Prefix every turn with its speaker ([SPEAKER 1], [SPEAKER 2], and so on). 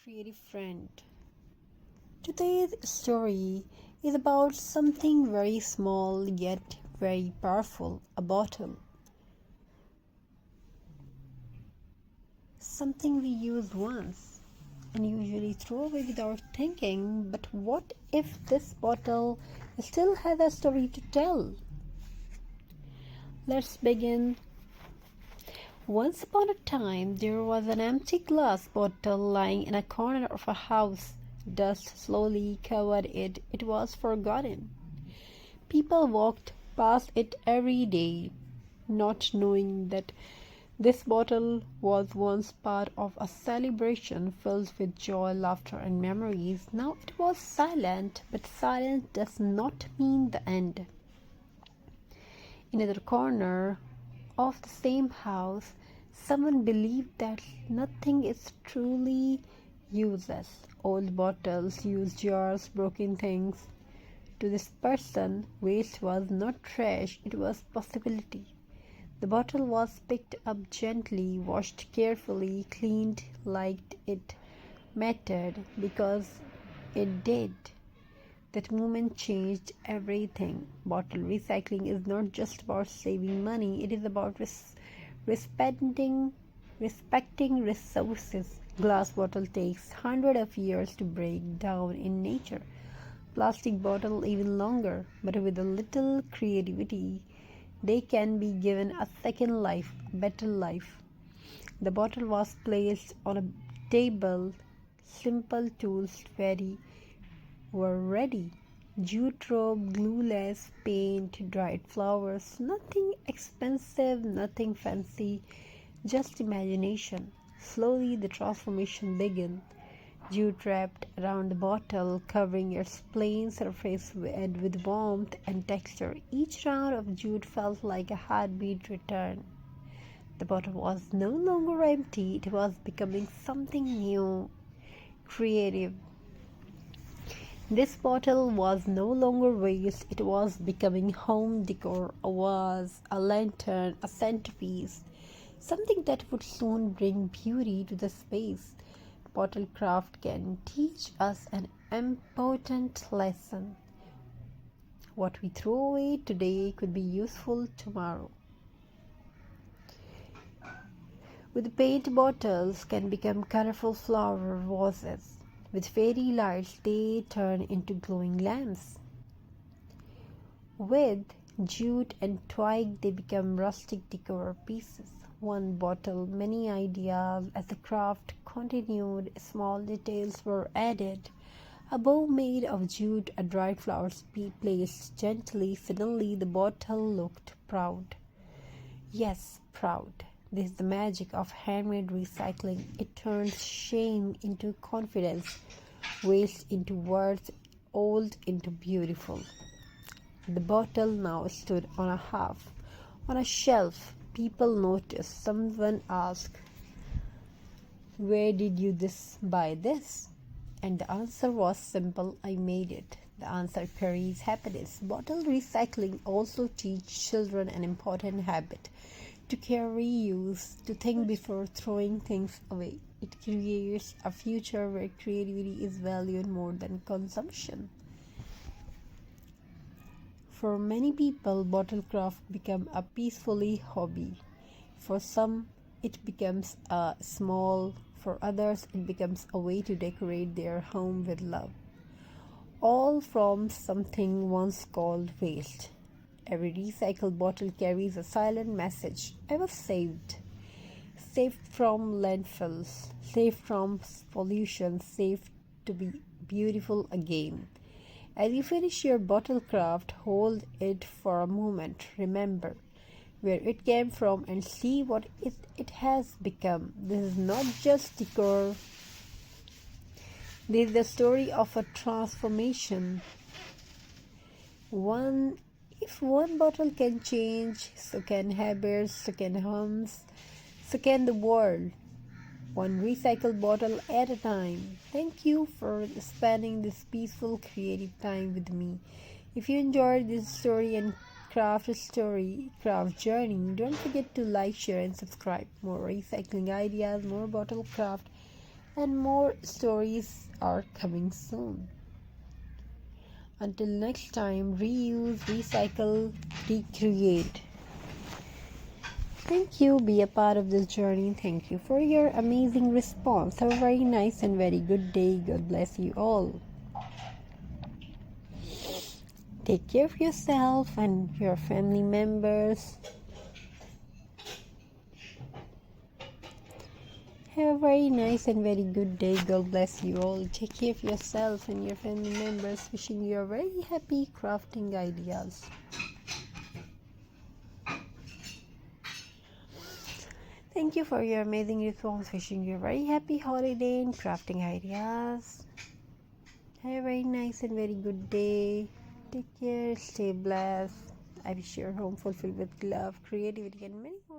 [SPEAKER 1] creative friend. Today's story is about something very small yet very powerful, a bottle. Something we use once and usually throw away without thinking, but what if this bottle still has a story to tell? Let's begin. Once upon a time, there was an empty glass bottle lying in a corner of a house. Dust slowly covered it. It was forgotten. People walked past it every day, not knowing that this bottle was once part of a celebration filled with joy, laughter, and memories. Now it was silent, but silence does not mean the end. In another corner of the same house, someone believed that nothing is truly useless. Old bottles, used jars, broken things. To this person, waste was not trash, it was possibility. The bottle was picked up gently, washed carefully, cleaned like it mattered because it did. That moment changed everything. Bottle recycling is not just about saving money, it is about respecting resources. Glass bottle takes hundreds of years to break down in nature. Plastic bottle even longer, but with a little creativity, they can be given a second life, a better life. The bottle was placed on a table. Simple tools were ready. Jute rope, glue lace, paint, dried flowers. Nothing expensive, nothing fancy, just imagination. Slowly the transformation began. Jute wrapped around the bottle, covering its plain surface with warmth and texture. Each round of jute felt like a heartbeat return. The bottle was no longer empty, it was becoming something new, creative. This bottle was no longer waste, it was becoming home decor, a vase, a lantern, a centerpiece, something that would soon bring beauty to the space. Bottle craft can teach us an important lesson. What we throw away today could be useful tomorrow. With paint bottles can become colorful flower vases. With fairy lights, they turn into glowing lamps. With jute and twine, they become rustic decor pieces. One bottle, many ideas. As the craft continued, small details were added. A bow made of jute, a dried flowers placed gently. Suddenly, the bottle looked proud. Yes, proud. This is the magic of handmade recycling. It turns shame into confidence, waste into words, old into beautiful. The bottle now stood on a shelf. People noticed. Someone asked, "Where did you buy this?" And the answer was simple, "I made it." The answer carries happiness. Bottle recycling also teaches children an important habit: to care, reuse, to think before throwing things away. It creates a future where creativity is valued more than consumption. For many people, bottle craft becomes a peacefully hobby. For some, it becomes a small. For others, it becomes a way to decorate their home with love. All from something once called waste. Every recycled bottle carries a silent message. I was saved. Saved from landfills, saved from pollution, saved to be beautiful again. As you finish your bottle craft, hold it for a moment. Remember where it came from and see what it has become. This is not just decor. This is the story of a transformation. If one bottle can change, so can habits, so can homes, so can the world. One recycled bottle at a time. Thank you for spending this peaceful, creative time with me. If you enjoyed this story and craft journey, don't forget to like, share, and subscribe. More recycling ideas, more bottle craft, and more stories are coming soon. Until next time, reuse, recycle, recreate. Thank you. Be a part of this journey. Thank you for your amazing response. Have a very nice and very good day. God bless you all. Take care of yourself and your family members. Have a very nice and very good day. God bless you all. Take care of yourself and your family members. Wishing you a very happy crafting ideas. Thank you for your amazing response. Wishing you a very happy holiday and crafting ideas. Have a very nice and very good day. Take care. Stay blessed. I wish your home fulfilled with love, creativity, and many more.